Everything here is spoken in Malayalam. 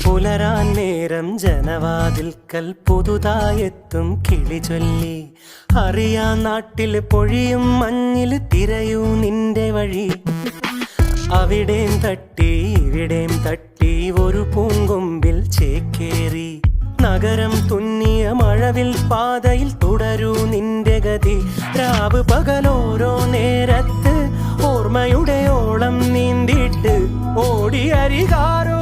പുലരാൻ നേരം ജനവാതിൽക്കൽ പുതുതായെത്തും കിളി ചൊല്ലി. അറിയാൻ നാട്ടിൽ പൊഴിയും മഞ്ഞിൽ തിരയൂ നിന്റെ വഴി. അവിടേം തട്ടി ഇവിടേം തട്ടി ഒരു പൂങ്കൊമ്പിൽ ചേക്കേറി. നഗരം തുന്നിയ മഴവിൽ പാതയിൽ തുടരൂ നിന്റെ ഗതി. രാവ് പകലോരോ നേരത്ത് ഓർമ്മയുടെ ഓളം നീന്തിട്ട് ഓടിയരികാരോ